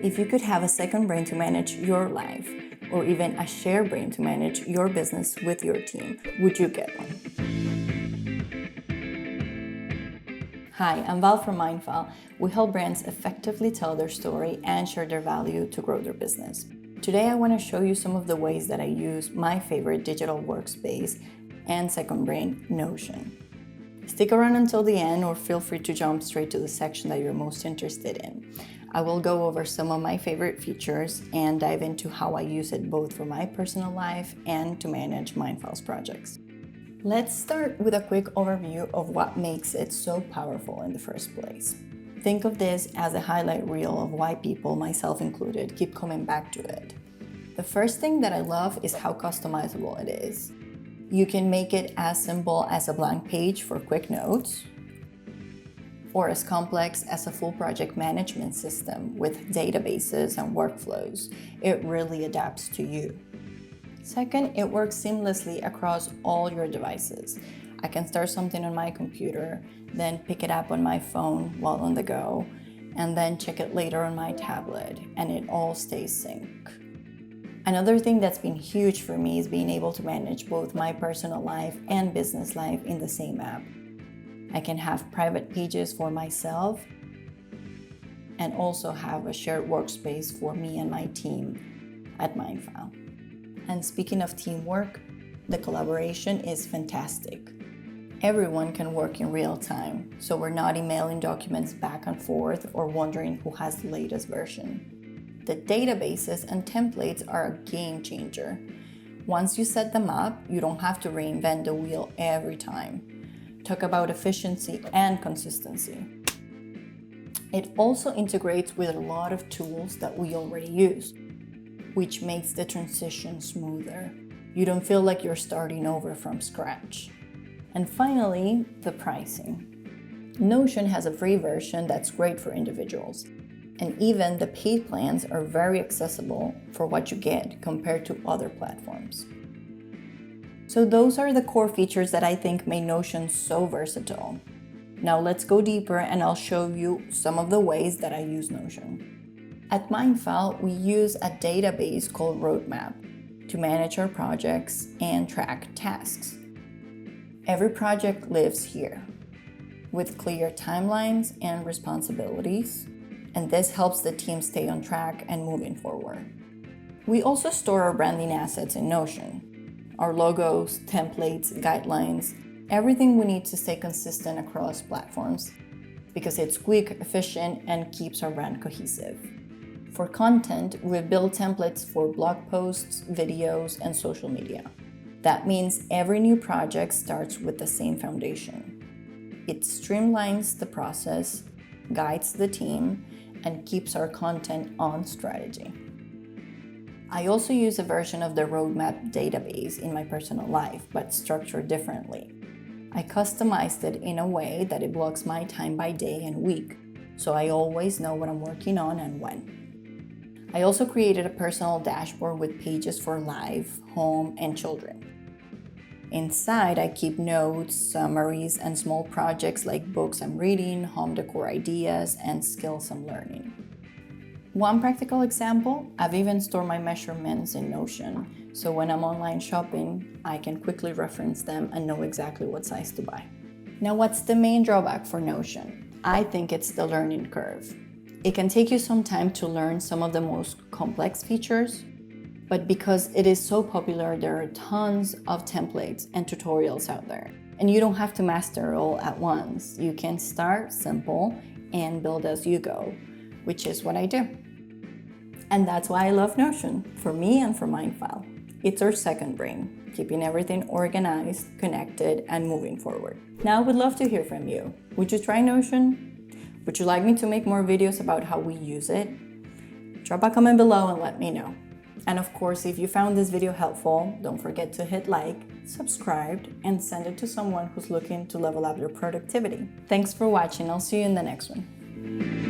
If you could have a second brain to manage your life, or even a shared brain to manage your business with your team, would you get one? Hi, I'm Val from Mindfile. We help brands effectively tell their story and share their value to grow their business. Today, I want to show you some of the ways that I use my favorite digital workspace and second brain, Notion. Stick around until the end, or feel free to jump straight to the section that you're most interested in. I will go over some of my favorite features and dive into how I use it both for my personal life and to manage Mindfile's projects. Let's start with a quick overview of what makes it so powerful in the first place. Think of this as a highlight reel of why people, myself included, keep coming back to it. The first thing that I love is how customizable it is. You can make it as simple as a blank page for quick notes, or as complex as a full project management system with databases and workflows. It really adapts to you. Second, it works seamlessly across all your devices. I can start something on my computer, then pick it up on my phone while on the go, and then check it later on my tablet, and it all stays synced. Another thing that's been huge for me is being able to manage both my personal life and business life in the same app. I can have private pages for myself and also have a shared workspace for me and my team at Mindfile. And speaking of teamwork, the collaboration is fantastic. Everyone can work in real time, so we're not emailing documents back and forth or wondering who has the latest version. The databases and templates are a game changer. Once you set them up, you don't have to reinvent the wheel every time. Talk about efficiency and consistency. It also integrates with a lot of tools that we already use, which makes the transition smoother. You don't feel like you're starting over from scratch. And finally, the pricing. Notion has a free version that's great for individuals. And even the paid plans are very accessible for what you get compared to other platforms. So those are the core features that I think make Notion so versatile. Now let's go deeper and I'll show you some of the ways that I use Notion. At Mindfile, we use a database called Roadmap to manage our projects and track tasks. Every project lives here with clear timelines and responsibilities, and this helps the team stay on track and moving forward. We also store our branding assets in Notion. Our logos, templates, guidelines, everything we need to stay consistent across platforms because it's quick, efficient, and keeps our brand cohesive. For content, we've built templates for blog posts, videos, and social media. That means every new project starts with the same foundation. It streamlines the process, guides the team, and keeps our content on strategy. I also use a version of the Roadmap database in my personal life, but structured differently. I customized it in a way that it blocks my time by day and week, so I always know what I'm working on and when. I also created a personal dashboard with pages for life, home, and children. Inside, I keep notes, summaries, and small projects like books I'm reading, home decor ideas, and skills I'm learning. One practical example, I've even stored my measurements in Notion, so when I'm online shopping, I can quickly reference them and know exactly what size to buy. Now, what's the main drawback for Notion? I think it's the learning curve. It can take you some time to learn some of the most complex features, but because it is so popular, there are tons of templates and tutorials out there. And you don't have to master it all at once. You can start simple and build as you go, which is what I do. And that's why I love Notion, for me and for Mindfile. It's our second brain, keeping everything organized, connected, and moving forward. Now I would love to hear from you. Would you try Notion? Would you like me to make more videos about how we use it? Drop a comment below and let me know. And of course, if you found this video helpful, don't forget to hit like, subscribe, and send it to someone who's looking to level up their productivity. Thanks for watching. I'll see you in the next one.